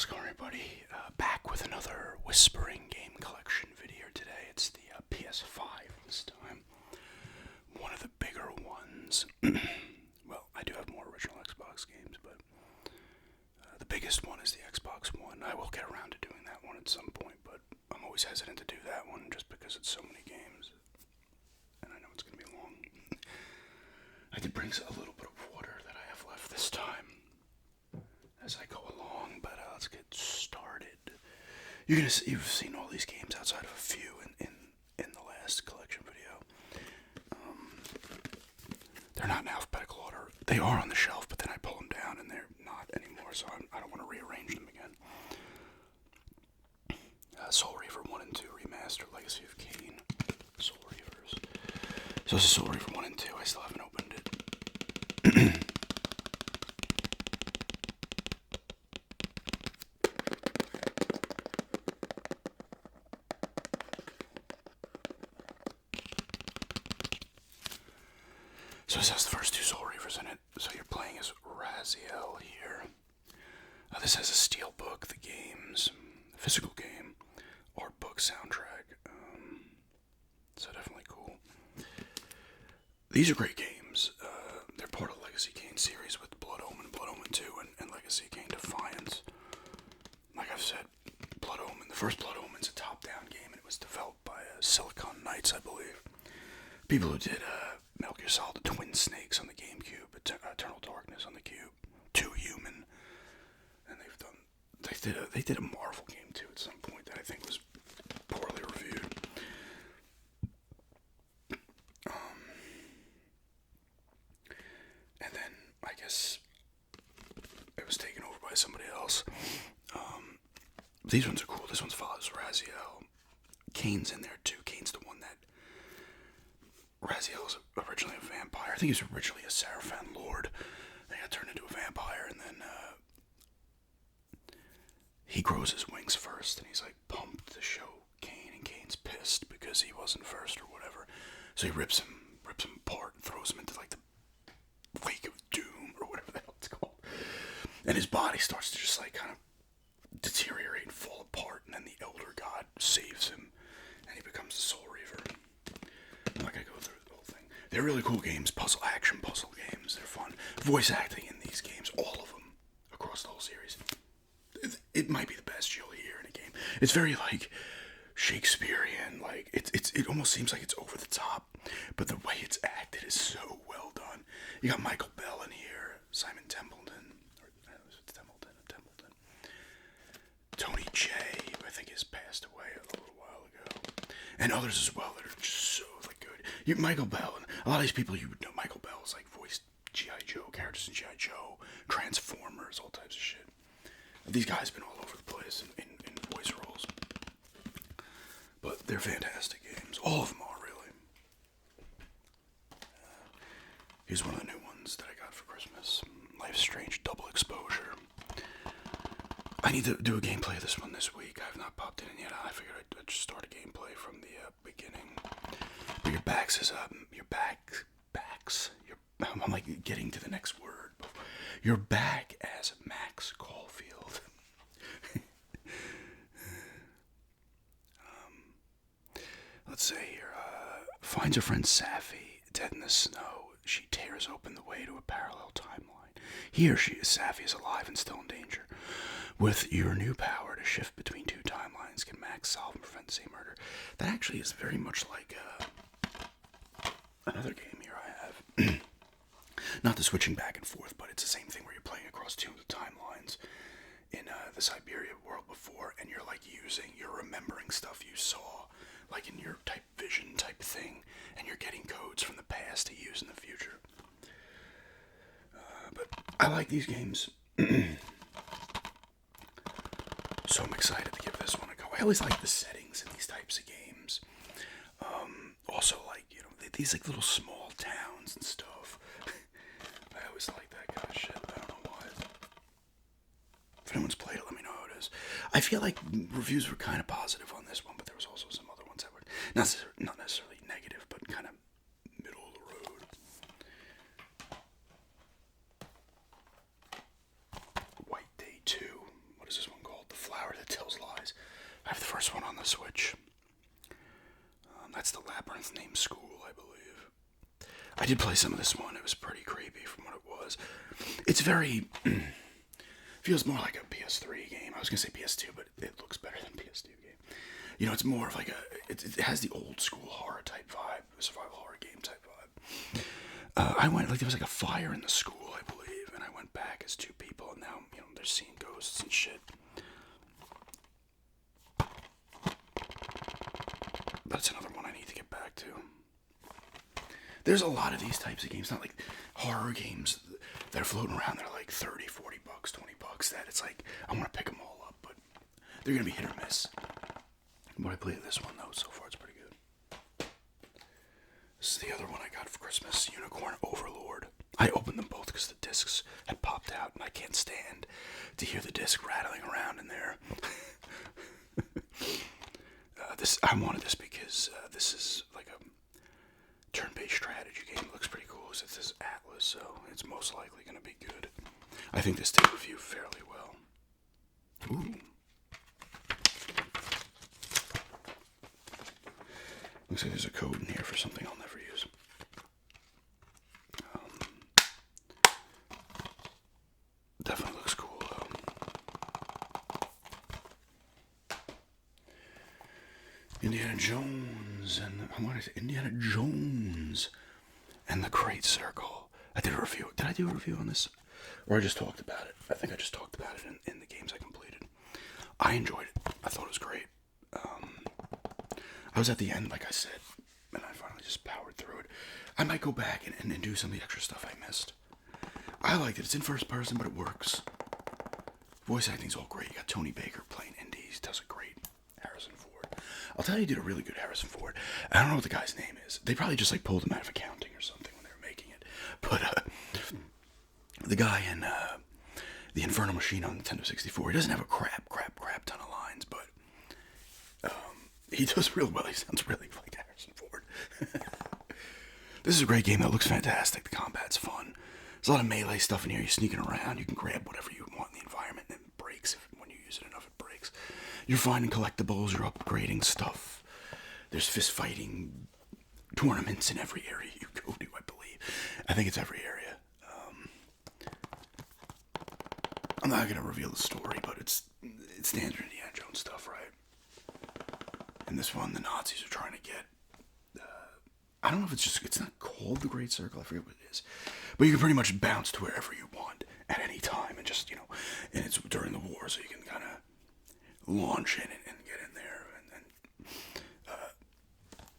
going, everybody? Back with another Whispering Game Collection video today. It's the PS5 this time. One of the bigger ones. Well, I do have more original Xbox games, but the biggest one is the Xbox One. I will get around to doing that one at some point, but I'm always hesitant to do that one just because it's so many games. And I know it's going to be long. I did bring a little bit of water that I have left this time as I go along, but let's get started. You've seen all these games outside of a few in the last collection video. They're not in alphabetical order. They are on the shelf, but then I pull them down and they're not anymore, so I don't want to rearrange them again. Soul Reaver 1 and 2 Remastered, Legacy of Kain. Soul Reavers. So this is Soul Reaver 1 and 2. I still haven't opened it. So this has the first two Soul Reavers in it. So you're playing as Raziel here. This has a steel book, the game's physical game, art book, soundtrack. So definitely cool. These are great games. They're part of the Legacy Kain series with Blood Omen 2, and Legacy Kain Defiance. Like I've said, Blood Omen, the first Blood Omen's a top-down game, and it was developed by Silicon Knights, I believe. People who did Metal Gear Solid Twin Snakes on the GameCube, Eternal Darkness on the Cube, Too Human, and they did a Marvel game too at some point that I think was poorly reviewed. And then I guess it was taken over by somebody else. These ones are cool. This one follows Raziel. Kain's in there too. Kain's the one that Raziel was originally a vampire. I think he was originally a Seraphim Lord. Then he got turned into a vampire, and then he grows his wings first, and he's like pumped to show Kain, and Kain's pissed because he wasn't first or whatever. So he rips him apart and throws him into like the Lake of Doom or whatever the hell it's called. And his body starts to just like kind of deteriorate and fall apart, and then the Elder God saves him, and he becomes the Soul Reaver. I'm not gonna go through the whole thing. They're really cool games, puzzle games. They're fun. Voice acting in these games, all of them, across the whole series. It might be the best you'll hear in a game. It's very like Shakespearean, like it almost seems like it's over the top, but the way it's acted is so well done. You got Michael Bell in here, Simon Templeton, Tony J, who I think has passed away a little while ago, and others as well that are just so like good. Michael Bell, and a lot of these people you would know. Michael Bell's like voiced G.I. Joe characters in G.I. Joe, Transformers, all types of shit. These guys have been all over the place in voice roles. But they're fantastic games. All of them are, really. Here's one of the new ones that I got for Christmas. Life's Strange Double Exposure. I need to do a gameplay of this one this week. I have not popped it in yet. I figured I'd just start a gameplay from the beginning. But your backs is I'm like getting to the next word. You're back as Max Caulfield. Let's say here, finds her friend Safi dead in the snow. She tears open the way to a parallel timeline. Here Safi is alive and still in danger. With your new power to shift between two timelines, can Max solve and prevent the same murder? That actually is very much like another game here I have. Not the switching back and forth, but it's the same thing where you're playing across two timelines in the Syberia world before, and you're remembering stuff you saw, like in your type vision type thing, and you're getting codes from the past to use in the future. But I like these games. So I'm excited to give this one a go. I always like the settings in these types of games. Also, like, these like little small towns and stuff. I always like that kind of shit. I don't know why. If anyone's played it, let me know how it is. I feel like reviews were kind of positive on this one, but there was also some other ones that were not necessarily negative, but kind of middle of the road. White Day 2. What is this one called? named School, I believe. I did play some of this one. It was pretty creepy from what it was. It's very... feels more like a PS3 game. I was going to say PS2, but it looks better than PS2 game. You know, it's more of like a... It has the old school horror type vibe. Survival horror game type vibe. I went... Like, there was like a fire in the school, I believe. And I went back as 2 people. And now, you know, they're seeing ghosts and shit. But it's another one I need to get back to. There's a lot of these types of games. Not like horror games that are floating around. They're like 30, 40 bucks, 20 bucks. That it's like, I want to pick them all up. But they're going to be hit or miss. But I played this one, though. So far, it's pretty good. This is the other one I got for Christmas. Unicorn Overlord. I opened them both because the discs had popped out. And I can't stand to hear the disc rattling around in there. I wanted this because this is like a turn-based strategy game. It looks pretty cool. It says Atlas, so it's most likely going to be good. I think this did review fairly well. Ooh. Looks like there's a code in here for something I'll never use. Definitely looks cool, though. Indiana Jones and Indiana Jones and the Great Circle. I did a review. Did I do a review on this? Or I just talked about it? I think I just talked about it in the games I completed. I enjoyed it. I thought it was great. I was at the end, like I said, and I finally just powered through it. I might go back and do some of the extra stuff I missed. I liked it. It's in first person, but it works. Voice acting's all great. You got Tony Baker playing Indy. He does a great Harrison Ford. I'll tell you, he did a really good Harrison Ford. I don't know what the guy's name is. They probably just like pulled him out of accounting or something when they were making it. But the guy in the Infernal Machine on Nintendo 64, he doesn't have a crap ton of lines, but he does real well. He sounds really like Harrison Ford. This is a great game that looks fantastic. The combat's fun. There's a lot of melee stuff in here. You're sneaking around. You can grab whatever you want in the environment, and it breaks. When you use it enough, it breaks. You're finding collectibles. You're upgrading stuff. There's fist fighting tournaments in every area you go to, I believe. I think it's every area. I'm not going to reveal the story, but it's standard Indiana Jones stuff, right? In this one, the Nazis are trying to get... I don't know if it's not called the Great Circle. I forget what it is. But you can pretty much bounce to wherever you want at any time. And just, and it's during the war, so you can kind of launch in and get in there and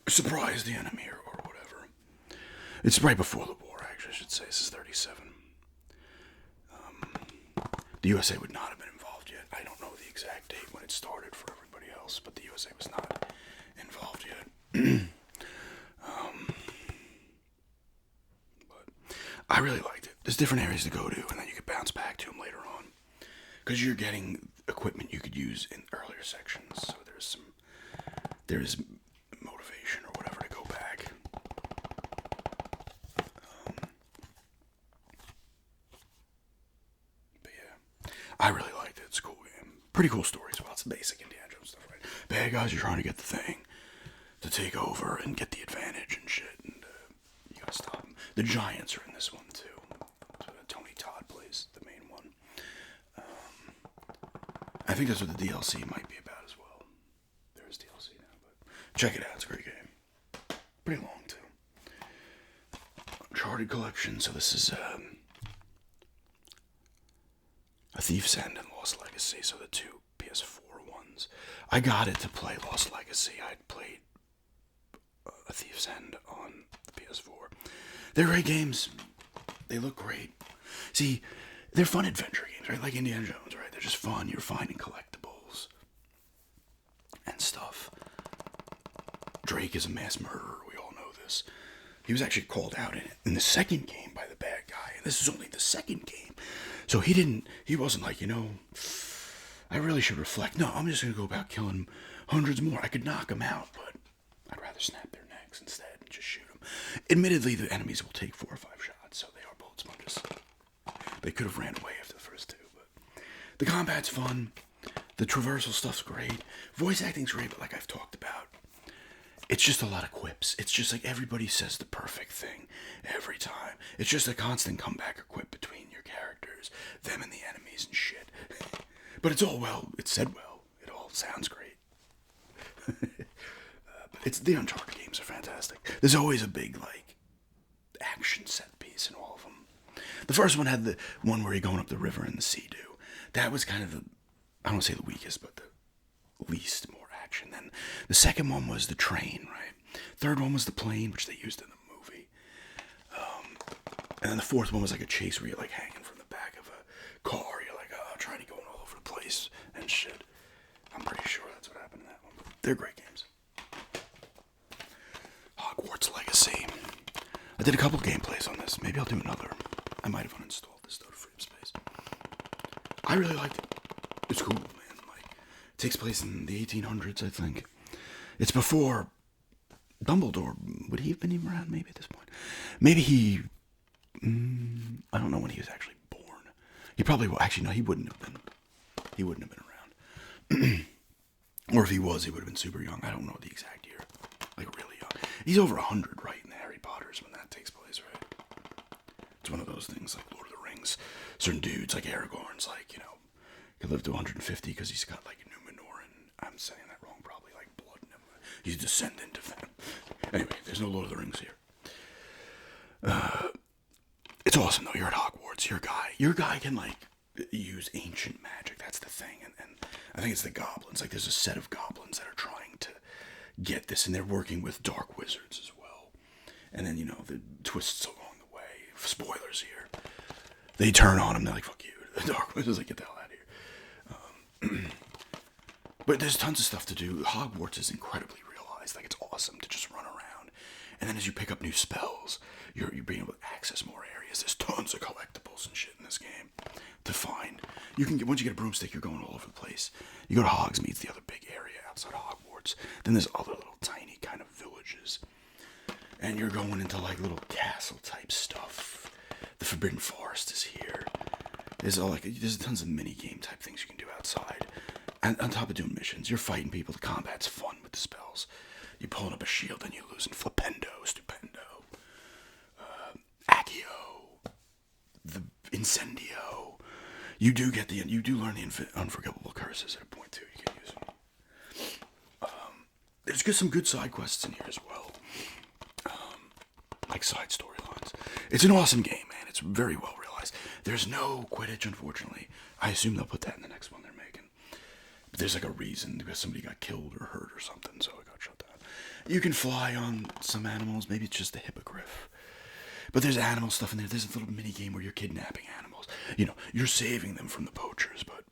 surprise the enemy or whatever. It's right before the war, actually, I should say. This is 37. The USA would not have been involved yet. I don't know the exact date when it started for everybody else, but the USA was not involved yet. But I really liked it. There's different areas to go to, and then you could bounce back to them later on. Because you're getting equipment you could use in earlier sections, so there is motivation or whatever to go back. But yeah, I really liked it. It's a cool game. Pretty cool story as well. It's basic Indiana Jones stuff, right? Bad guys are trying to get the thing to take over and get the advantage and shit, and you gotta stop them. The Giants are in this one too. Tony Todd plays the main one. I think that's what the DLC might be about as well. There is DLC now, but check it out. It's a great game. Pretty long too. Uncharted collection. So this is A Thief's End and Lost Legacy. So the 2 PS4 ones. I got it to play Lost Legacy. I'd played A Thief's End on the PS4. They're great games. They look great. See, they're fun adventure games, right? Like Indiana Jones, right? They're just fun. You're finding collectibles and stuff. Drake is a mass murderer. We all know this. He was actually called out in the second game by the bad guy. And this is only the second game. So he wasn't like, I really should reflect. No, I'm just going to go about killing hundreds more. I could knock them out, but I'd rather snap their necks instead and just shoot them. Admittedly, the enemies will take 4 or 5 shots, so they are bullet sponges. They could have ran away after the first 2, but the combat's fun. The traversal stuff's great. Voice acting's great, but like I've talked about, it's just a lot of quips. It's just like everybody says the perfect thing every time. It's just a constant comeback or quip between your characters, them and the enemies and shit. But it's all well. It's said well. It all sounds great. But it's the Uncharted games are fantastic. There's always a big like action set piece in all of them. The first one had the one where you're going up the river in the Sea-Doo. That was kind of the, I don't want to say the weakest, but the least more action. Then the second one was the train, right? Third one was the plane, which they used in the movie. And then the fourth one was like a chase where you're like hanging from the back of a car. You're like, trying to go all over the place and shit. I'm pretty sure that's what happened in that one. But they're great games. Hogwarts Legacy. I did a couple gameplays on this. Maybe I'll do another. I might have uninstalled this though to free up space. I really liked it. It's cool, man. Like, it takes place in the 1800s, I think. It's before Dumbledore. Would he have been even around? Maybe at this point. Maybe he. I don't know when he was actually born. He probably will. Actually, no, he wouldn't have been. He wouldn't have been around. Or if he was, he would have been super young. I don't know the exact year. Like really young. He's over 100, right, in the Harry Potters when that takes place, right? It's one of those things like Lord of the Rings. Certain dudes, like Aragorn's, like, you know, could live to 150 because he's got like Numenoran. I'm saying that wrong, probably like blood in him. He's a descendant of them. Anyway, there's no Lord of the Rings here. It's awesome though. You're at Hogwarts. Your guy can like use ancient magic. That's the thing. And I think it's the goblins. Like there's a set of goblins that are trying to get this, and they're working with dark wizards as well. And then, you know, the twists along the way. Spoilers here. They turn on him. They're like, fuck you. The dark wizards, like, get the hell out of here. But there's tons of stuff to do. Hogwarts is incredibly realized. Like, it's awesome to just run around. And then as you pick up new spells, you're being able to access more areas. There's tons of collectibles and shit in this game to find. You can get, once you get a broomstick, you're going all over the place. You go to Hogsmeade, the other big area outside Hogwarts. Then there's other little tiny kind of villages. And you're going into like little castle type stuff. The Forbidden Forest is here. There's tons of mini game type things you can do outside. And on top of doing missions, you're fighting people. The combat's fun with the spells. You're pulling up a shield and you're losing Flipendo, Stupendo, Accio, the Incendio. You do learn the unforgivable curses at a point too. You can use them. There's some good side quests in here as well. Like side storylines. It's an awesome game, man. It's very well realized. There's no Quidditch, unfortunately. I assume they'll put that in the next one they're making. But there's like a reason, because somebody got killed or hurt or something, so it got shut down. You can fly on some animals. Maybe it's just the hippogriff. But there's animal stuff in there. There's a little mini game where you're kidnapping animals. You know, you're saving them from the poachers, but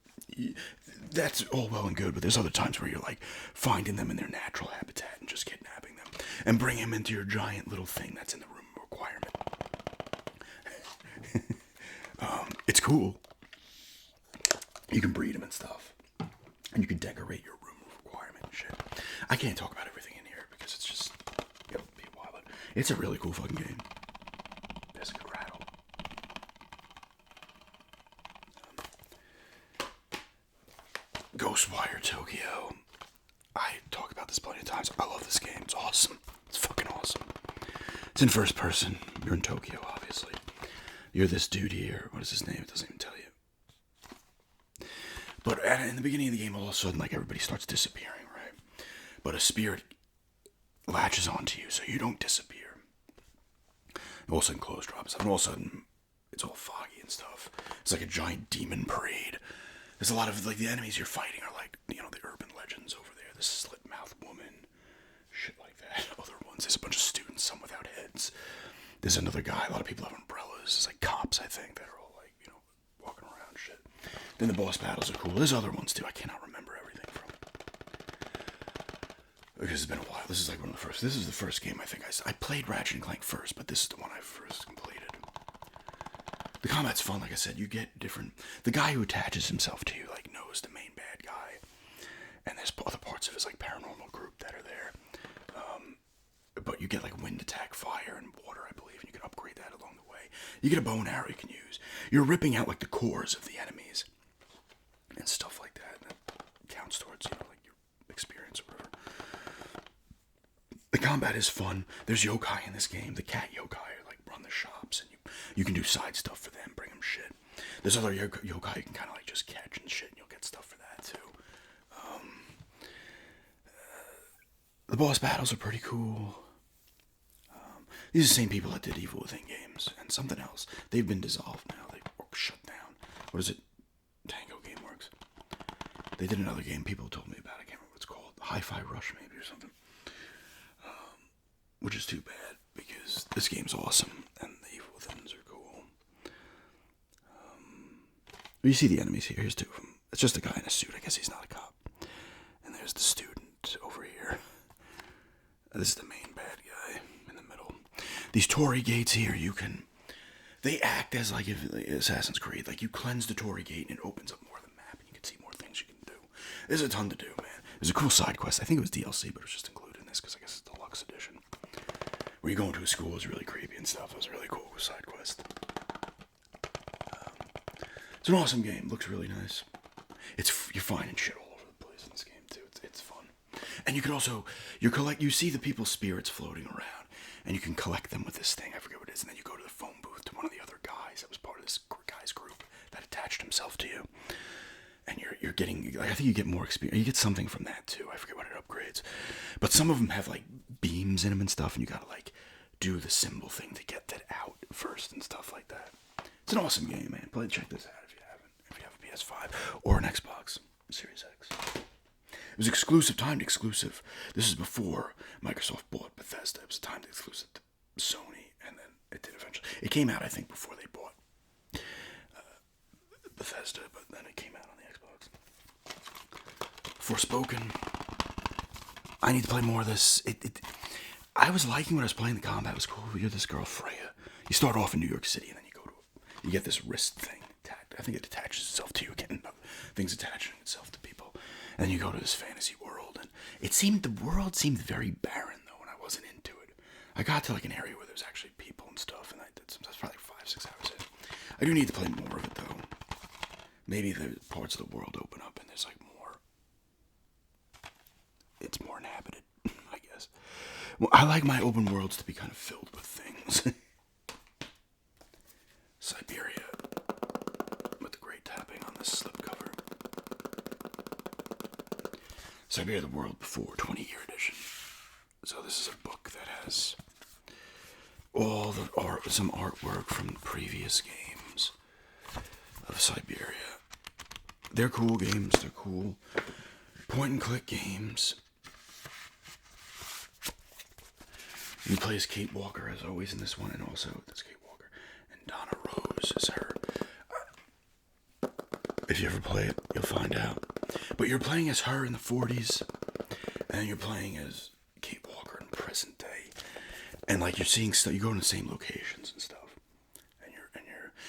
that's all well and good. But there's other times where you're like finding them in their natural habitat and just kidnapping them and bring them into your giant little thing that's in the room requirement. It's cool. You can breed them and stuff, and you can decorate your room requirement and shit. I can't talk about everything in here because it's just it'll be a while. But it's a really cool fucking game. There's a good rattle. Ghostwire Tokyo. I talk about this plenty of times. I love this game. It's awesome. It's fucking awesome. It's in first person. You're in Tokyo, obviously. You're this dude here. What is his name? It doesn't even tell you. But in the beginning of the game, all of a sudden, like, everybody starts disappearing, right? But a spirit latches onto you, so you don't disappear. All of a sudden, clothes drops, and all of a sudden, it's all foggy and stuff. It's like a giant demon parade. There's a lot of, like, the enemies you're fighting are like, you know, the urban legends over there. The slit-mouthed woman, shit like that. Other ones, there's a bunch of students, some without heads. There's another guy, a lot of people have umbrellas. It's like cops, I think, that are all like, you know, walking around shit. Then the boss battles are cool. There's other ones too. I cannot remember everything from because it's been a while. This is like one of the first. This is the first game I think I played Ratchet and Clank first, but this is the one I first completed. The combat's fun, like I said. You get different. The guy who attaches himself to you like knows the main bad guy, and there's other parts of his like paranormal group that are there. But you get like wind attack, fire, and water, I believe, and you can upgrade that along the way. You get a bow and arrow you can use. You're ripping out like the cores of the enemies and stuff like that. And that counts towards, you know, like your experience or The combat is fun. There's yokai in this game. The cat yokai like run the shops, and you can do side stuff for them, bring them shit. There's other yokai you can kind of like just catch and shit, and you'll get stuff for that too. The boss battles are pretty cool. These are the same people that did Evil Within games and something else. They've been dissolved now. They were shut down. What is it? Tango Gameworks. They did another game people told me about. I can't remember what it's called. Hi-Fi Rush maybe or something. Which is too bad because this game's awesome and the Evil Withins are cool. You see the enemies here. Here's two of them. It's just a guy in a suit. I guess he's not a cop. And there's the student over here. This is the main bad guy in the middle. These Torii gates here, they act as like if Assassin's Creed. Like you cleanse the Torii gate and it opens up more of the map and you can see more things you can do. There's a ton to do, man. There's a cool side quest. I think it was DLC, but it was just included in this because I guess it's the deluxe edition. Where you go into a school is really creepy and stuff. It was a really cool side quest. It's an awesome game. Looks really nice. You're finding shit all over the place in this game too. It's fun. And you can also you see the people's spirits floating around, and you can collect them with this thing. I forget what it is. And then you go to the phone booth to one of the other guys that was part of this guy's group that attached himself to you. And you're getting, like, I think you get more experience. You get something from that too. I forget what it upgrades. But some of them have like beams in them and stuff, and you gotta like do the symbol thing to get that out first and stuff like that. It's an awesome game, man. Check this out if you haven't. If you have a PS5 or an Xbox Series X. It was exclusive, timed exclusive. This is before Microsoft bought Bethesda. It was timed exclusive to Sony, and then it did eventually. It came out, I think, before they bought Bethesda, but then it came out on the Xbox. Forspoken. I need to play more of this. I was liking when I was playing. The combat was cool. You're this girl Freya. You start off in New York City, and then you get this wrist thing. I think it attaches itself to you again. Things attaching itself to people. And then you go to this fantasy world, and the world seemed very barren though when I wasn't into it. I got to like an area where there's actually people and stuff, and that's probably like 5-6 hours in. I do need to play more of it though. Maybe the parts of the world open up and there's like more. It's more inhabited, I guess. Well, I like my open worlds to be kind of filled with things. Syberia, with the great tapping on this slipcover. Syberia, the World Before, 20-year edition. So this is a book that has all the some artwork from the previous games of Syberia. They're cool games. They're cool point-and-click games. You play as Kate Walker, as always, in this one, and also this Kate Walker. And Donna Rose is her. If you ever play it, you'll find out. But you're playing as her in the 40s, and then you're playing as Kate Walker in present day. And like you're seeing stuff, you go in the same locations and stuff. And you're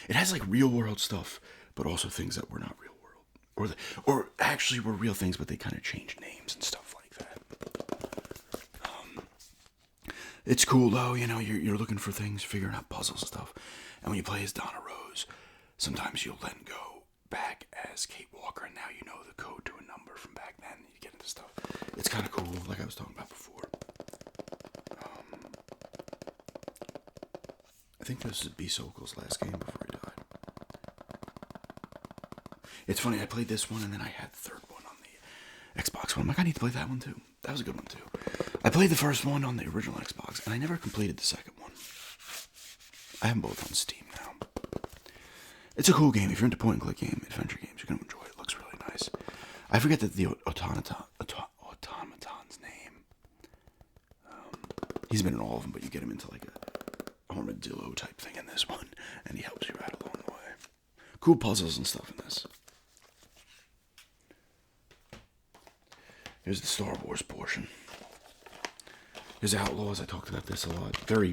it has like real world stuff, but also things that were not real world. Or actually were real things, but they kind of changed names and stuff like that. It's cool though, you're looking for things, figuring out puzzles and stuff. And when you play as Donna Rose, sometimes you'll then go back as Kate Walker, and now you know the code to a number from back then, and you get into stuff. It's kind of cool, like I was talking about before. I think this is B. Sokol's last game before he died. It's funny, I played this one, and then I had the third one on the Xbox One. I'm like, I need to play that one too. That was a good one too. I played the first one on the original Xbox, and I never completed the second one. I have them both on Steam now. It's a cool game. If you're into point-and-click adventure games, you're going to enjoy it. It looks really nice. I forget the automaton's name. He's been in all of them, but you get him into like a armadillo type thing in this one, and he helps you out along the way. Cool puzzles and stuff in this. Here's the Star Wars portion. Here's Outlaws. I talked about this a lot. Very...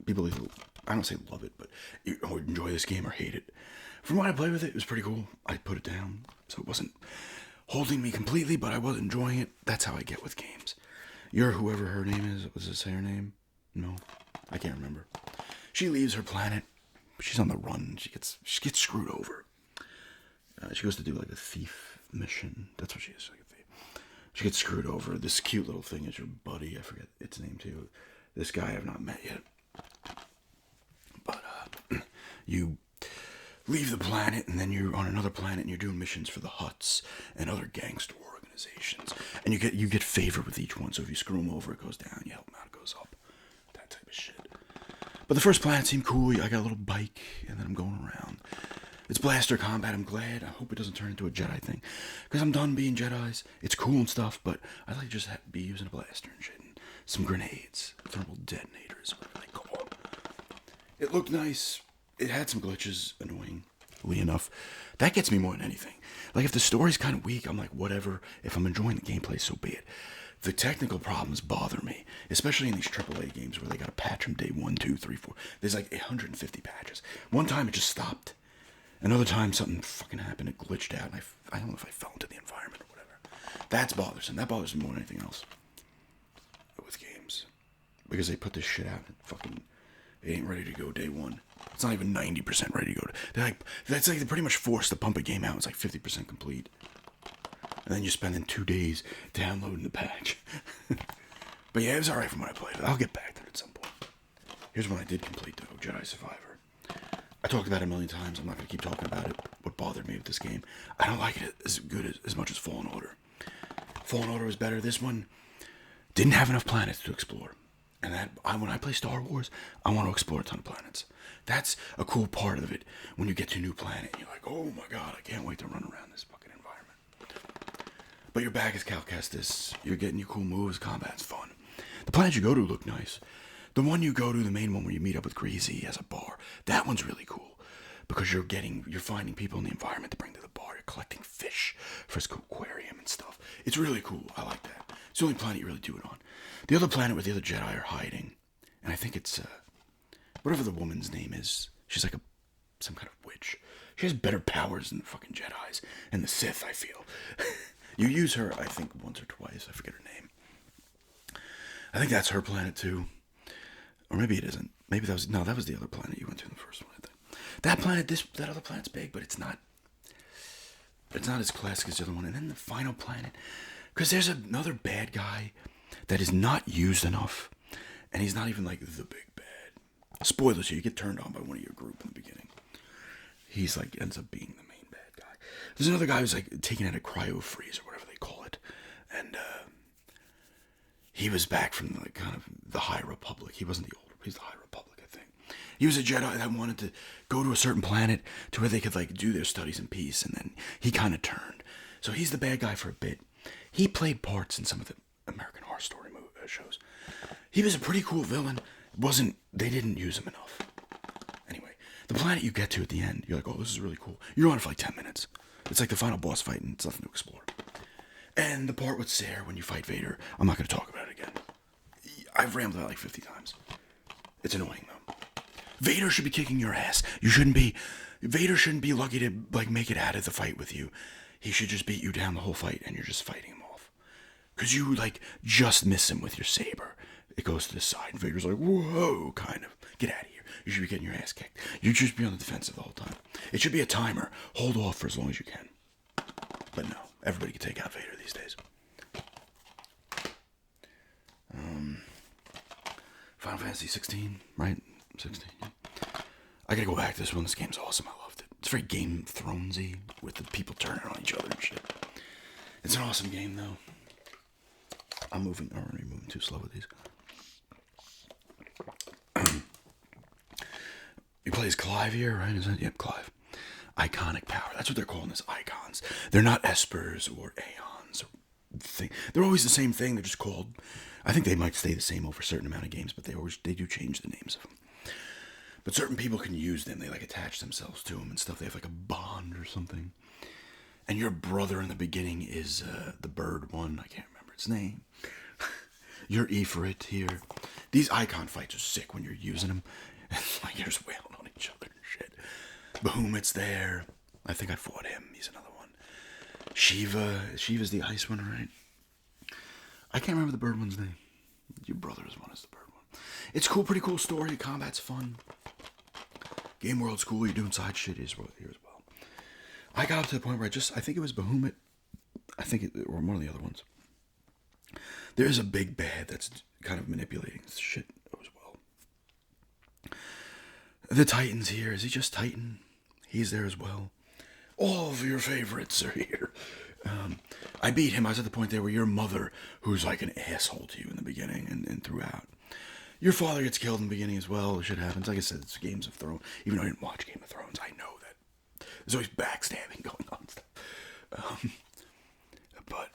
People either, I don't say love it, but you enjoy this game or hate it. From what I played with it, it was pretty cool. I put it down, so it wasn't holding me completely, but I was enjoying it. That's how I get with games. You're whoever her name is. Was it say her name? No, I can't remember. She leaves her planet. She's on the run. She gets screwed over. She goes to do like a thief mission. That's what she is, like a thief. She gets screwed over. This cute little thing is your buddy. I forget its name too. This guy I've not met yet. But you leave the planet, and then you're on another planet, and you're doing missions for the Huts and other gangster organizations. And you get favored with each one. So if you screw them over, it goes down. You help them out, it goes up. That type of shit. But the first planet seemed cool. I got a little bike, and then I'm going around. It's blaster combat. I'm glad. I hope it doesn't turn into a Jedi thing. Because I'm done being Jedis. It's cool and stuff, but I like to just be using a blaster and shit. And some grenades. Thermal detonators, whatever they call them. It looked nice. It had some glitches, annoyingly enough. That gets me more than anything. Like, if the story's kind of weak, I'm like, whatever. If I'm enjoying the gameplay, so be it. The technical problems bother me, especially in these AAA games where they got to patch them day 1, 2, 3, 4. There's like 150 patches. One time it just stopped. Another time something fucking happened. It glitched out, and I don't know if I fell into the environment or whatever. That's bothersome. That bothers me more than anything else with games. Because they put this shit out and it ain't ready to go day 1. It's not even 90% ready to go. That's like they pretty much forced to pump a game out. It's like 50% complete. And then you're spending 2 days downloading the patch. But yeah, it was alright from when I played it. I'll get back to it at some point. Here's one I did complete though, Jedi Survivor. I talked about it a million times. I'm not going to keep talking about it. What bothered me with this game. I don't like it as much as Fallen Order. Fallen Order was better. This one didn't have enough planets to explore. And when I play Star Wars, I want to explore a ton of planets. That's a cool part of it. When you get to a new planet, you're like, oh my god, I can't wait to run around this fucking environment. But your back is Cal Kestis. You're getting your cool moves. Combat's fun. The planets you go to look nice. The one you go to, the main one where you meet up with Greasy as a bar, that one's really cool. Because you're finding people in the environment to bring to the bar. You're collecting fish for his aquarium and stuff. It's really cool. I like that. It's the only planet you really do it on. The other planet where the other Jedi are hiding, and I think it's, whatever the woman's name is, she's like some kind of witch. She has better powers than the fucking Jedis and the Sith, I feel. You use her, I think, once or twice. I forget her name. I think that's her planet, too. Or maybe it isn't. Maybe that was the other planet you went to in the first one, I think. That planet, that other planet's big, but it's not as classic as the other one. And then the final planet, because there's another bad guy that is not used enough, and he's not even like the big bad. Spoilers here, you get turned on by one of your group in the beginning. He's like, ends up being the main bad guy. There's another guy who's like taken out of cryo freeze or whatever they call it, and he was back from like kind of the High Republic. He wasn't the old, he's the High Republic, I think. He was a Jedi that wanted to go to a certain planet to where they could like do their studies in peace, and then he kind of turned. So he's the bad guy for a bit. He played parts in some of the American Horror Story shows. He was a pretty cool villain. They didn't use him enough. Anyway, the planet you get to at the end, you're like, oh, this is really cool. You're on it for like 10 minutes. It's like the final boss fight, and it's nothing to explore. And the part with Sarah when you fight Vader, I'm not going to talk about it again. I've rambled about like 50 times. It's annoying though. Vader should be kicking your ass. Vader shouldn't be lucky to like make it out of the fight with you. He should just beat you down the whole fight, and you're just fighting him off. Because you, like, just miss him with your saber. It goes to the side, and Vader's like, whoa, kind of. Get out of here. You should be getting your ass kicked. You should be on the defensive the whole time. It should be a timer. Hold off for as long as you can. But no, everybody can take out Vader these days. Final Fantasy 16, right? 16, yeah. I gotta go back to this one. This game's awesome. I loved it. It's very Game of Thronesy with the people turning on each other and shit. It's an awesome game, though. I'm moving too slow with these. He plays Clive here, right? Is that? Yep, Clive. Iconic power. That's what they're calling this, icons. They're not espers or aeons. They're always the same thing. They're just called... I think they might stay the same over a certain amount of games, but they do change the names of them. But certain people can use them. They like attach themselves to them and stuff. They have like a bond or something. And your brother in the beginning is the bird one. I can't remember its name. You're Ifrit here. These icon fights are sick when you're using them. Like you're just wailing on each other and shit. Bahamut's there. I think I fought him. He's another one. Shiva's the ice one, right? I can't remember the bird one's name. Your brother's one is the bird one. It's cool, pretty cool story. The combat's fun. Game world's cool. You're doing side shit here as well. I got up to the point where I think it was Bahamut. Or one of the other ones. There's a big bad that's kind of manipulating shit as well. The Titan's here. Is he just Titan? He's there as well. All of your favorites are here. I beat him. I was at the point there where your mother, who's like an asshole to you in the beginning and throughout. Your father gets killed in the beginning as well. Shit happens. Like I said, it's Games of Thrones. Even though I didn't watch Game of Thrones, I know that there's always backstabbing going on and stuff. But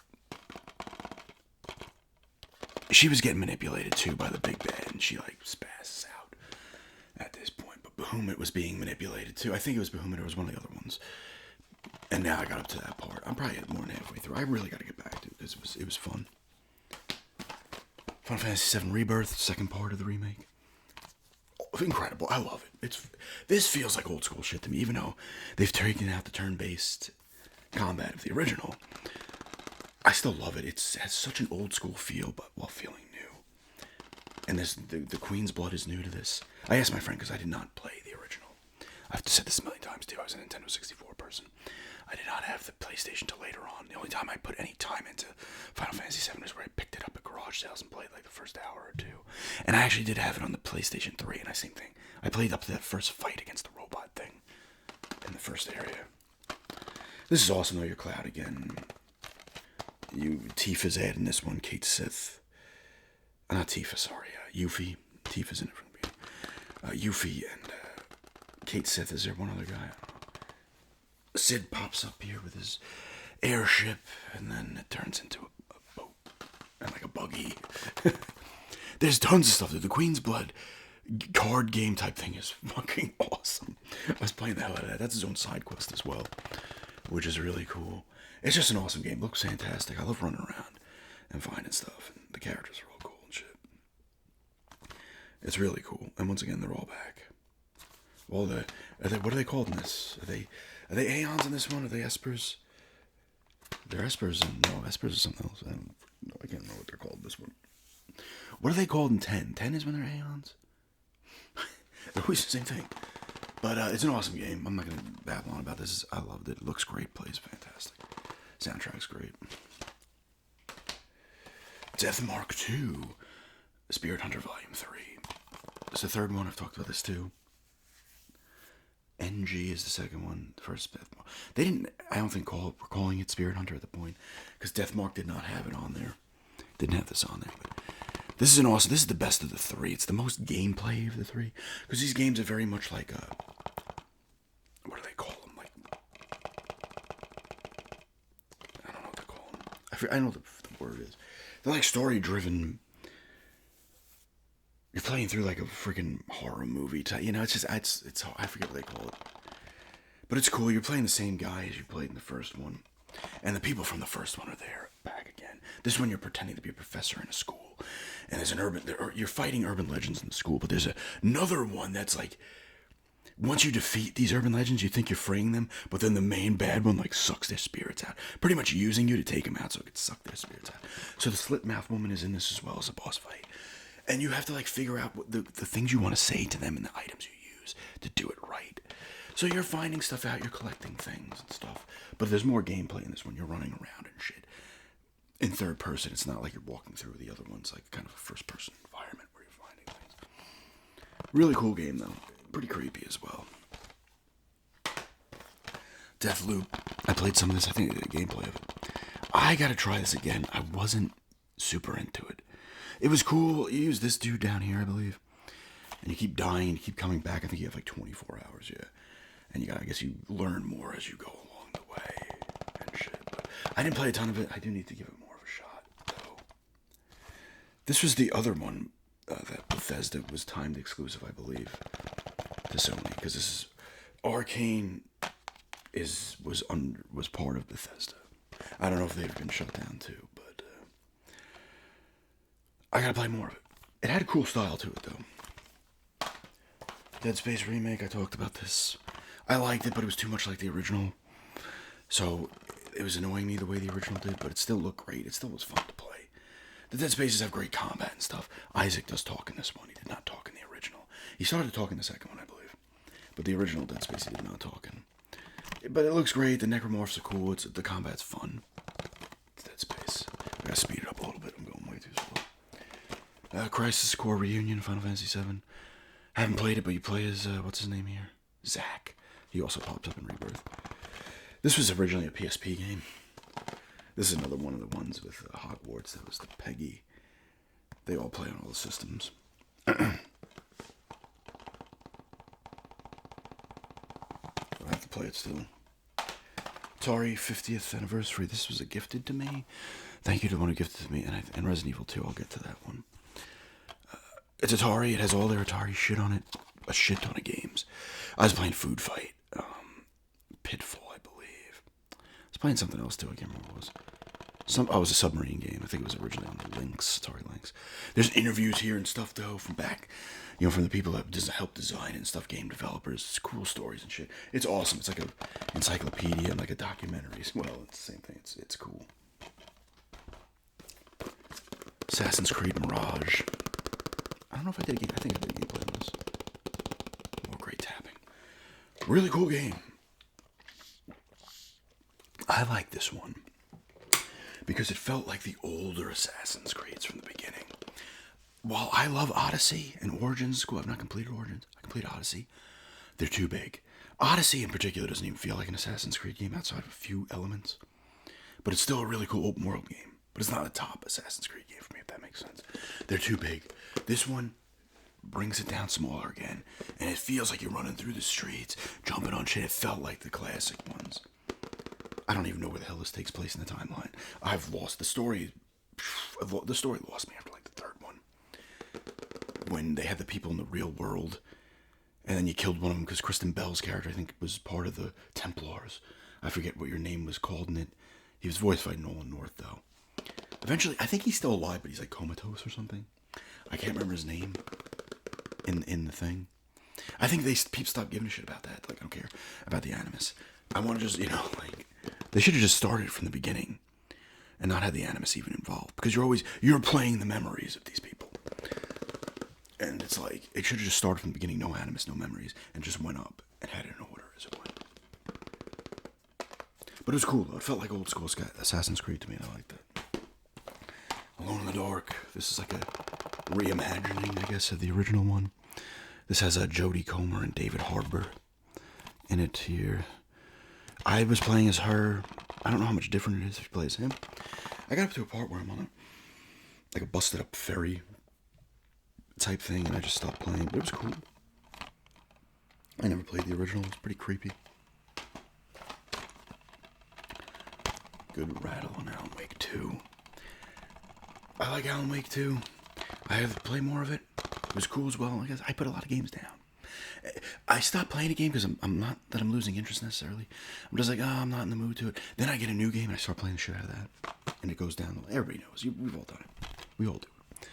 she was getting manipulated too by the big bad, and she like spazzes out at this point. But Bahamut was being manipulated too. I think it was Bahamut or it was one of the other ones. And now I got up to that part. I'm probably more than halfway through. I really got to get back to it because it was fun. Final Fantasy VII Rebirth, second part of the remake. Oh, incredible. I love it. This feels like old school shit to me, even though they've taken out the turn-based combat of the original. I still love it. It has such an old school feel, but while feeling new. And the Queen's Blood is new to this. I asked my friend because I did not play the original. I've said this a million times too. I was a Nintendo 64 person. I did not have the PlayStation till later on. The only time I put any time into Final Fantasy VII is where I picked it up at garage sales and played like the first hour or two. And I actually did have it on the PlayStation 3, and same thing. I played up to that first fight against the robot thing in the first area. This is awesome though, you're Cloud again. Tifa's adding this one, Kate Sith. Not Tifa, sorry. Yuffie. Tifa's in it from the beginning. Yuffie and Kate Sith. Is there one other guy? Sid pops up here with his airship, and then it turns into a boat and like a buggy. There's tons of stuff. The Queen's Blood card game type thing is fucking awesome. I was playing the hell out of that. That's his own side quest as well, which is really cool. It's just an awesome game. Looks fantastic. I love running around and finding stuff, and the characters are all cool and shit. It's really cool. And once again, they're all back. Well, what are they called in this? Are they Aeons in this one? Are they Espers? They're Espers, and no, Espers is something else. I can't remember what they're called in this one. What are they called in 10? 10 is when they're Aeons? They're always the same thing. But it's an awesome game. I'm not going to babble on about this. I loved it. It looks great. Plays fantastic. Soundtrack's great. Death Mark 2. Spirit Hunter Volume 3. It's the third one. I've talked about this too. NG is the second one. The first Death Mark. They didn't, I don't think, we're calling it Spirit Hunter at the point. Because Death Mark did not have it on there. Didn't have this on there. But this is the best of the three. It's the most gameplay of the three. Because these games are very much like what do they call them? Like, I don't know what they call them. I know what the word is. They're like story-driven. You're playing through like a freaking horror movie type. It's I forget what they call it. But it's cool. You're playing the same guy as you played in the first one. And the people from the first one are there back again. This one you're pretending to be a professor in a school. And you're fighting urban legends in the school. But there's another one that's like, once you defeat these urban legends, you think you're freeing them. But then the main bad one like sucks their spirits out. Pretty much using you to take them out so it could suck their spirits out. So the slit mouth woman is in this as well as a boss fight. And you have to like figure out what the things you want to say to them and the items you use to do it right. So you're finding stuff out, you're collecting things and stuff. But there's more gameplay in this one. You're running around and shit. In third person, it's not like you're walking through the other ones, like kind of a first person environment where you're finding things. Really cool game though. Pretty creepy as well. Deathloop. I played some of this, I think the gameplay of it. I gotta try this again. I wasn't super into it. It was cool. You use this dude down here, I believe. And you keep dying and you keep coming back. I think you have like 24 hours, yeah. And I guess you learn more as you go along the way and shit. But I didn't play a ton of it. I do need to give it more of a shot, though. This was the other one that Bethesda was timed exclusive, I believe, to Sony. Because this is Arcane was part of Bethesda. I don't know if they've been shut down too, but I gotta play more of it. It had a cool style to it, though. Dead Space Remake, I talked about this. I liked it, but it was too much like the original. So, it was annoying me the way the original did, but it still looked great. It still was fun to play. The Dead Spaces have great combat and stuff. Isaac does talk in this one. He did not talk in the original. He started to talk in the second one, I believe. But the original Dead Space, he did not talk in. But it looks great. The necromorphs are cool. The combat's fun. It's Dead Space. I gotta speed it up a little bit. I'm going Crisis Core Reunion, Final Fantasy VII. Haven't played it, but you play as, what's his name here? Zack. He also pops up in Rebirth. This was originally a PSP game. This is another one of the ones with Hogwarts. That was the Peggy. They all play on all the systems. I have to play it still. Atari 50th anniversary. This was a gifted to me. Thank you to the one who gifted it to me. And Resident Evil 2, I'll get to that one. It's Atari. It has all their Atari shit on it. A shit ton of games. I was playing Food Fight. Pitfall, I believe. I was playing something else too. I can't remember what it was. It was a submarine game. I think it was originally on the Lynx, Atari Lynx. There's interviews here and stuff though from back, from the people that help design and stuff, game developers. It's cool stories and shit. It's awesome. It's like an encyclopedia and like a documentary. Well, it's the same thing. It's cool. Assassin's Creed Mirage. I don't know if I did a game. I think I did a gameplay on this. More great tapping. Really cool game. I like this one because it felt like the older Assassin's Creeds from the beginning. While I love Odyssey and Origins, I've not completed Origins. I completed Odyssey. They're too big. Odyssey in particular doesn't even feel like an Assassin's Creed game outside of a few elements. But it's still a really cool open world game. But it's not a top Assassin's Creed game for me, if that makes sense. They're too big. This one brings it down smaller again. And it feels like you're running through the streets, jumping on shit. It felt like the classic ones. I don't even know where the hell this takes place in the timeline. I've lost the story. The story lost me after like the third one. When they had the people in the real world. And then you killed one of them because Kristen Bell's character, I think, was part of the Templars. I forget what your name was called in it. He was voiced by Nolan North, though. Eventually, I think he's still alive, but he's like comatose or something. I can't remember his name in the thing. I think people stopped giving a shit about that. Like, I don't care about the Animus. I want to just, they should have just started from the beginning and not had the Animus even involved. Because you're playing the memories of these people. And it's like, it should have just started from the beginning, no Animus, no memories, and just went up and had it in order as it went. But it was cool, though. It felt like old school Assassin's Creed to me, and I liked that. Alone in the Dark. This is like a reimagining, I guess, of the original one. This has Jodie Comer and David Harbour in it here. I was playing as her. I don't know how much different it is if you play as him. I got up to a part where I'm on a busted up ferry type thing, and I just stopped playing. But it was cool. I never played the original. It was pretty creepy. Good rattle on Alan Wake 2. I like Alan Wake 2. I have to play more of it. It was cool as well. I guess I put a lot of games down. I stopped playing a game because I'm not that I'm losing interest necessarily. I'm just like, I'm not in the mood to it. Then I get a new game and I start playing the shit out of that. And it goes down. Everybody knows. We've all done it. We all do it.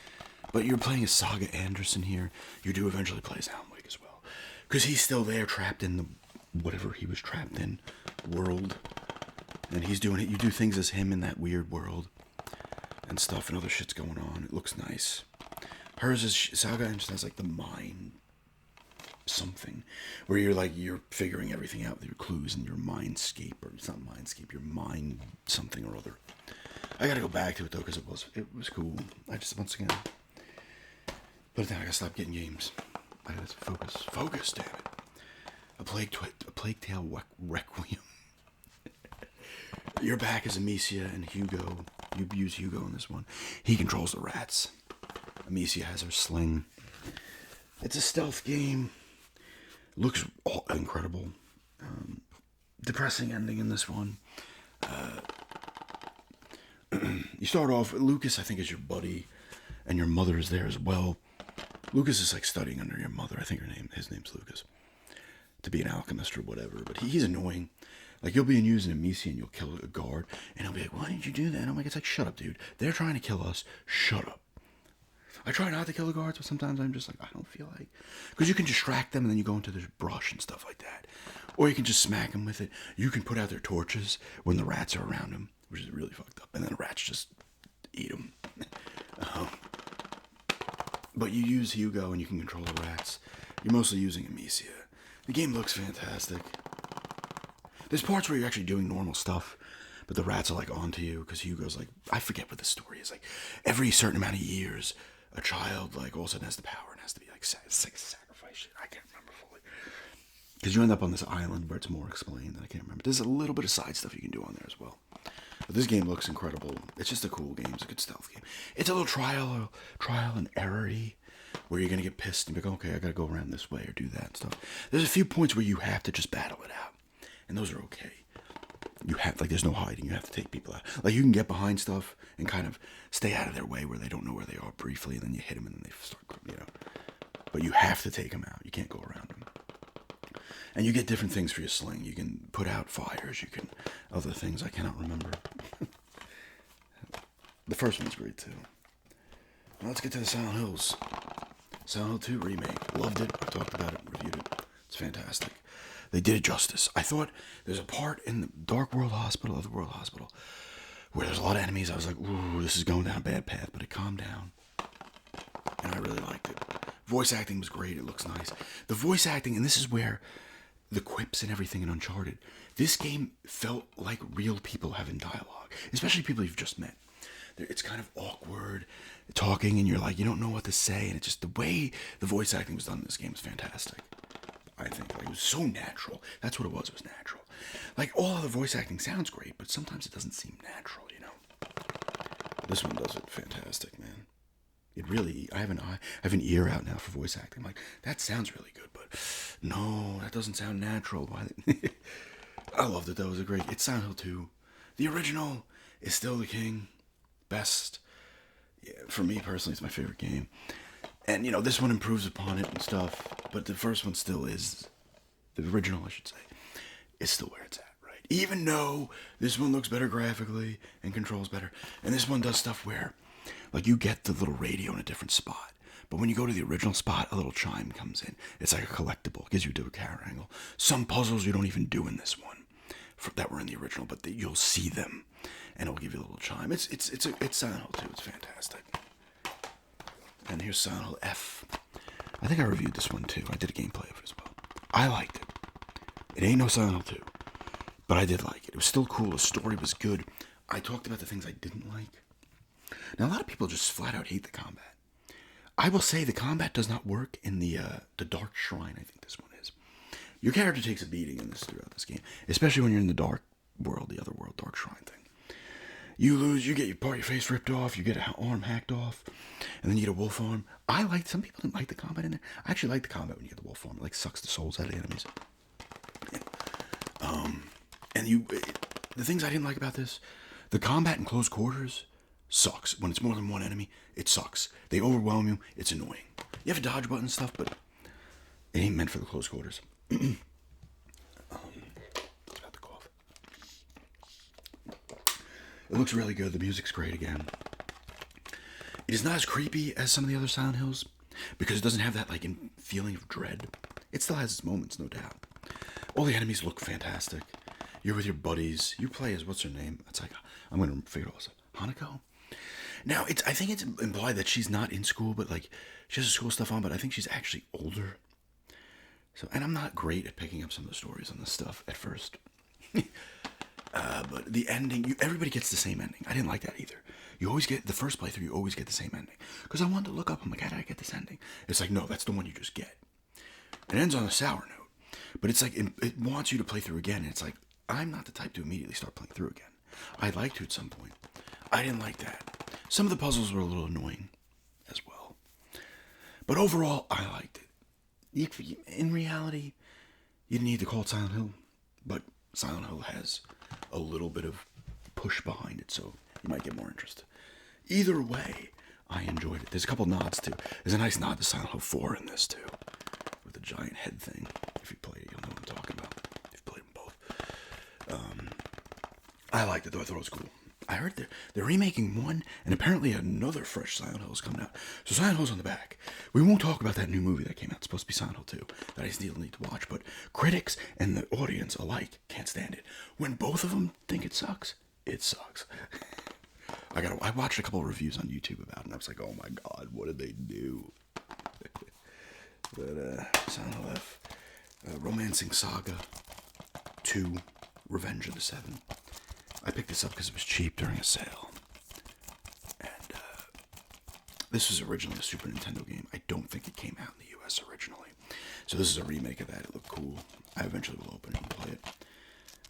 But you're playing as SaGa Anderson here. You do eventually play as Alan Wake as well. Because he's still there, trapped in the whatever he was trapped in world. And he's doing it. You do things as him in that weird world. And stuff and other shit's going on. It looks nice. Hers is SaGa Anderson has like the mind something. Where you're figuring everything out with your clues and your mindscape. Or it's not mindscape, your mind something or other. I gotta go back to it though because it was cool. I just once again. But then I gotta stop getting games. I gotta focus. Focus, damn it. A Plague Tale Requiem. You're back as Amicia and Hugo. You use Hugo in this one. He controls the rats. Amicia has her sling. It's a stealth game. Looks incredible. Depressing ending in this one. You start off, Lucas I think is your buddy, and your mother is there as well. Lucas is like studying under your mother. I think his name's Lucas. To be an alchemist or whatever. But he's annoying. Like, you'll be using Amicia and you'll kill a guard. And he'll be like, why didn't you do that? And I'm like, it's like, shut up, dude. They're trying to kill us. Shut up. I try not to kill the guards, but sometimes I'm just like, I don't feel like. Because you can distract them and then you go into the brush and stuff like that. Or you can just smack them with it. You can put out their torches when the rats are around them, which is really fucked up. And then the rats just eat them. But you use Hugo and you can control the rats. You're mostly using Amicia. The game looks fantastic. There's parts where you're actually doing normal stuff, but the rats are like onto you because Hugo's like, I forget what the story is. Like every certain amount of years, a child like all of a sudden has the power and has to be like sacrifice shit. I can't remember fully. Because you end up on this island where it's more explained, and I can't remember. There's a little bit of side stuff you can do on there as well. But this game looks incredible. It's just a cool game. It's a good stealth game. It's a little trial and error-y, where you're going to get pissed and be like, okay, I got to go around this way or do that and stuff. There's a few points where you have to just battle it out, and those are okay. You have, like, there's no hiding. You have to take people out. Like, you can get behind stuff and kind of stay out of their way where they don't know where they are briefly, and then you hit them and then they start, you know. But you have to take them out. You can't go around them. And you get different things for your sling. You can put out fires. You can, other things I cannot remember. The first one's great, too. Now let's get to the Silent Hills. Silent Hill 2 Remake. Loved it. I've talked about it, reviewed it. It's fantastic. They did it justice. I thought there's a part in the Otherworld Hospital, where there's a lot of enemies. I was like, ooh, this is going down a bad path, but it calmed down. And I really liked it. Voice acting was great. It looks nice. The voice acting, and this is where the quips and everything in Uncharted, this game felt like real people having dialogue, especially people you've just met. It's kind of awkward talking, and you're like, you don't know what to say, and it's just the way the voice acting was done in this game is fantastic. I think like, it was so natural. That's what it was. It was natural. Like, all of the voice acting sounds great, but sometimes it doesn't seem natural, you know. This one does it fantastic, man. It really, I have an ear out now for voice acting. I'm like, that sounds really good, but no, that doesn't sound natural. I loved it though. It was it's Silent Hill 2. The original is still the king. Best. Yeah, for me personally, it's my favorite game. And, you know, this one improves upon it and stuff, but the first one still is, the original, I should say, is still where it's at, right? Even though this one looks better graphically and controls better, and this one does stuff where, like, you get the little radio in a different spot, but when you go to the original spot, a little chime comes in. It's like a collectible. It gives you a different camera angle. Some puzzles you don't even do in this one that were in the original, but you'll see them, and it'll give you a little chime. It's Silent Hill 2. It's fantastic. And here's Silent Hill F. I think I reviewed this one too. I did a gameplay of it as well. I liked it. It ain't no Silent Hill 2, but I did like it. It was still cool. The story was good. I talked about the things I didn't like. Now, a lot of people just flat out hate the combat. I will say the combat does not work in the Dark Shrine, I think this one is. Your character takes a beating throughout this game, especially when you're in the Dark World, the Otherworld, Dark Shrine thing. You lose, you get your part of your face ripped off, you get an arm hacked off, and then you get a wolf arm. Some people didn't like the combat in there. I actually like the combat when you get the wolf arm. It like sucks the souls out of the enemies. Yeah. The things I didn't like about this, the combat in close quarters sucks. When it's more than one enemy, it sucks. They overwhelm you, it's annoying. You have a dodge button and stuff, but it ain't meant for the close quarters. It looks really good. The music's great again. It is not as creepy as some of the other Silent Hills because it doesn't have that feeling of dread. It still has its moments, no doubt. All the enemies look fantastic. You're with your buddies. You play as, what's her name? It's like, I'm going to figure it out. Hanako? Now, I think it's implied that she's not in school, but she has the school stuff on, but I think she's actually older. So, and I'm not great at picking up some of the stories on this stuff at first. But the ending, everybody gets the same ending. I didn't like that either. You always get, the first playthrough, you always get the same ending. Because I wanted to look up, I'm like, how did I get this ending? It's like, no, that's the one you just get. It ends on a sour note. But it's like, it wants you to play through again. And it's like, I'm not the type to immediately start playing through again. I'd like to at some point. I didn't like that. Some of the puzzles were a little annoying as well. But overall, I liked it. In reality, you didn't need to call it Silent Hill. But Silent Hill has a little bit of push behind it, so you might get more interest. Either way, I enjoyed it. There's a couple nods too. There's a nice nod to Silent Hill 4 in this too, with the giant head thing. If you played it, you'll know what I'm talking about. If you've played them both. I liked it though. I thought it was cool. I heard they're remaking one, and apparently another fresh Silent Hill is coming out. So Silent Hill's on the back. We won't talk about that new movie that came out. It's supposed to be Silent Hill 2 that I still need to watch, but critics and the audience alike can't stand it. When both of them think it sucks, it sucks. I watched a couple of reviews on YouTube about it, and I was like, oh my god, what did they do? But Silent Hill F, Romancing Saga 2, Revenge of the Seven. I picked this up because it was cheap during a sale. And This was originally a Super Nintendo game. I don't think it came out in the US originally. So this is a remake of that. It looked cool. I eventually will open it and play it.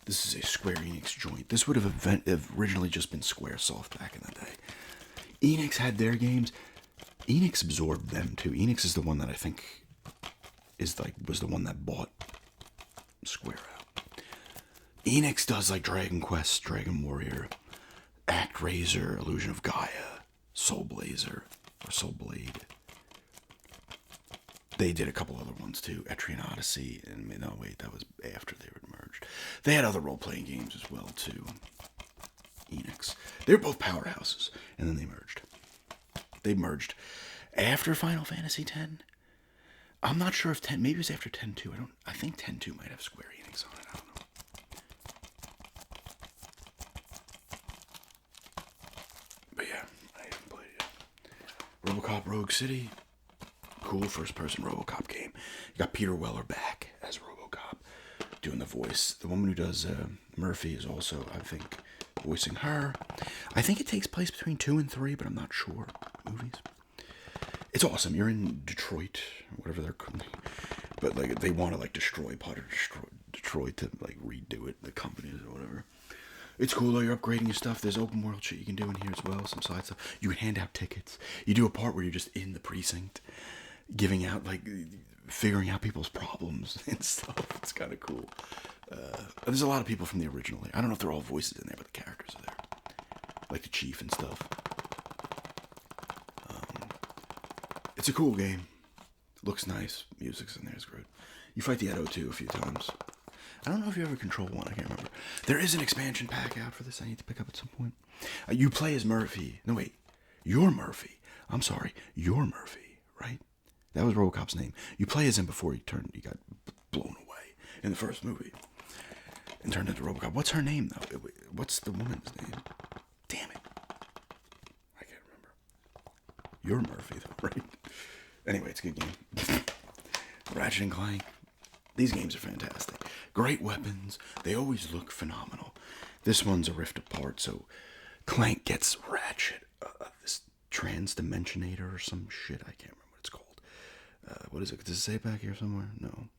This is a Square Enix joint. This would have originally just been Squaresoft back in the day. Enix had their games. Enix absorbed them too. Enix is the one that I think was the one that bought Square out. Enix does like Dragon Quest, Dragon Warrior, ActRaiser, Illusion of Gaia, Soul Blazer, or Soul Blade. They did a couple other ones too, Etrian Odyssey, and no wait, that was after they were merged. They had other role-playing games as well too. Enix. They were both powerhouses, and then they merged. They merged after Final Fantasy X. I'm not sure if 10, maybe it was after 10-2. I think 10-2 might have Square Enix on it. I don't know. But yeah, I haven't played it yet. RoboCop Rogue City. Cool first-person RoboCop game. You got Peter Weller back as RoboCop, doing the voice. The woman who does Murphy is also, I think, voicing her. I think it takes place between 2 and 3, but I'm not sure. Movies. It's awesome. You're in Detroit, whatever they're calling. But like they want to like destroy Detroit to like redo it, the companies or whatever. It's cool though. You're upgrading your stuff. There's open world shit you can do in here as well. Some side stuff. You hand out tickets. You do a part where you're just in the precinct, giving out like figuring out people's problems and stuff. It's kind of cool. There's a lot of people from the original. I don't know if they're all voices in there, but the characters are there, like the chief and stuff. It's a cool game. Looks nice. Music's in there is good. You fight the Edo too a few times. I don't know if you ever control one. I can't remember. There is an expansion pack out for this I need to pick up at some point. You play as Murphy. No, wait. You're Murphy. I'm sorry. You're Murphy, right? That was RoboCop's name. You play as him before he got blown away in the first movie and turned into RoboCop. What's her name, though? What's the woman's name? Damn it. I can't remember. You're Murphy, though, right? Anyway, it's a good game. Ratchet and Clank. These games are fantastic. Great weapons. They always look phenomenal. This one's a rift apart, so Clank gets Ratchet. This Transdimensionator or some shit. I can't remember what it's called. What is it? Does it say it back here somewhere? No.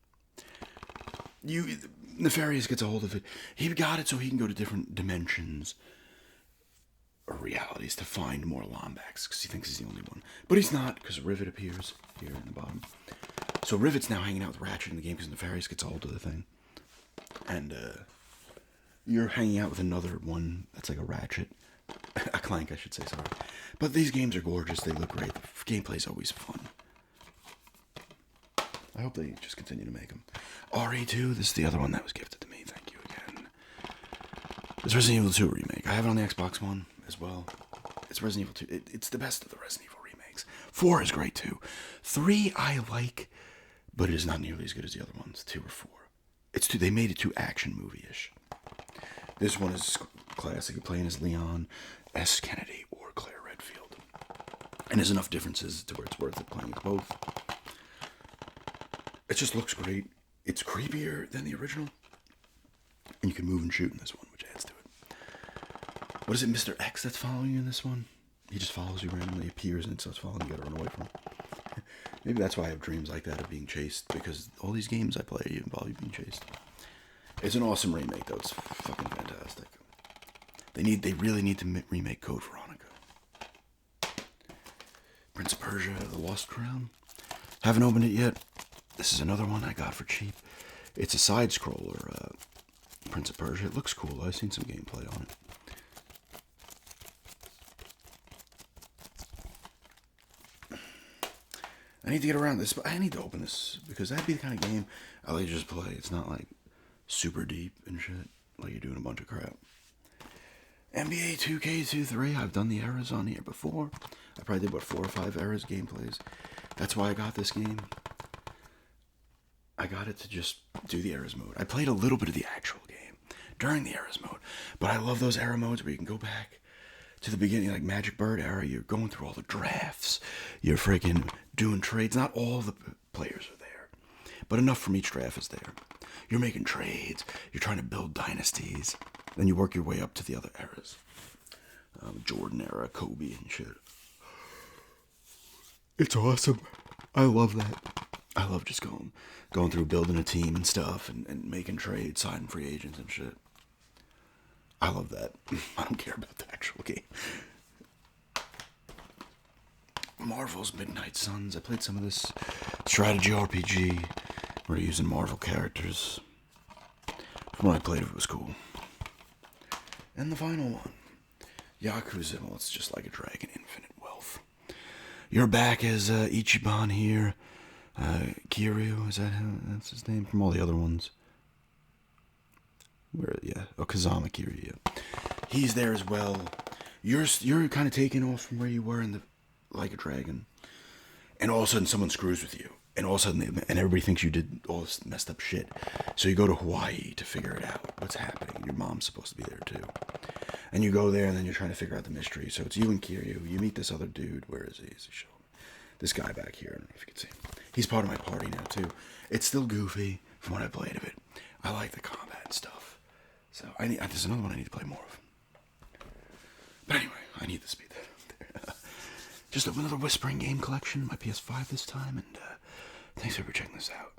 Nefarious gets a hold of it. He got it so he can go to different dimensions or realities to find more Lombax because he thinks he's the only one. But he's not, because Rivet appears here in the bottom. So Rivet's now hanging out with Ratchet in the game because Nefarious gets a hold of the thing. And you're hanging out with another one that's like a Ratchet. A Clank, I should say, sorry. But these games are gorgeous. They look great. The gameplay's always fun. I hope they just continue to make them. RE2, this is the other one that was gifted to me. Thank you again. It's Resident Evil 2 remake. I have it on the Xbox One as well. It's Resident Evil 2. It's the best of the Resident Evil remakes. 4 is great too. 3 I like, but it is not nearly as good as the other ones. 2 or 4. They made it too action movie-ish. This one is classic. You're playing as Leon S. Kennedy or Claire Redfield. And there's enough differences to where it's worth it playing both. It just looks great. It's creepier than the original. And you can move and shoot in this one, which adds to it. What is it, Mr. X that's following you in this one? He just follows you randomly, appears, and starts following you. You gotta run away from him. Maybe that's why I have dreams like that of being chased, because all these games I play involve you being chased. It's an awesome remake, though. It's fucking fantastic. They really need to remake Code Veronica. Prince of Persia, The Lost Crown. Haven't opened it yet. This is another one I got for cheap. It's a side-scroller, Prince of Persia. It looks cool. I've seen some gameplay on it. I need to get around this, but I need to open this because that'd be the kind of game I like to just play. It's not like super deep and shit, like you're doing a bunch of crap. NBA 2K23, I've done the eras on here before. I probably did, 4 or 5 eras gameplays. That's why I got this game. I got it to just do the eras mode. I played a little bit of the actual game during the eras mode, but I love those era modes where you can go back to the beginning, like Magic Bird era. You're going through all the drafts. You're freaking doing trades. Not all the players are there, but enough from each draft is there. You're making trades. You're trying to build dynasties. Then you work your way up to the other eras. Jordan era, Kobe and shit. It's awesome. I love that. I love just going through building a team and stuff and making trades, signing free agents and shit. I love that. I don't care about the actual game. Marvel's Midnight Suns. I played some of this strategy RPG. We're using Marvel characters. From what I played, it was cool. And the final one, Yakuza. Well, it's just like a dragon, infinite wealth. You're back as Ichiban here. Kiryu, is that that's his name from all the other ones? Kazama Kiryu. Yeah. He's there as well. You're kind of taking off from where you were in the Like a Dragon, and all of a sudden someone screws with you, and all of a sudden everybody thinks you did all this messed up shit. So you go to Hawaii to figure it out. What's happening? Your mom's supposed to be there too, and you go there, and then you're trying to figure out the mystery. So it's you and Kiryu. You meet this other dude. Where is he? Is he showing? This guy back here. I don't know if you can see him. He's part of my party now too. It's still goofy from what I played of it. I like the combat and stuff. So there's another one I need to play more of. But anyway, I need to speed that up there. Just another Whispering game collection, my PS5 this time, and thanks for checking this out.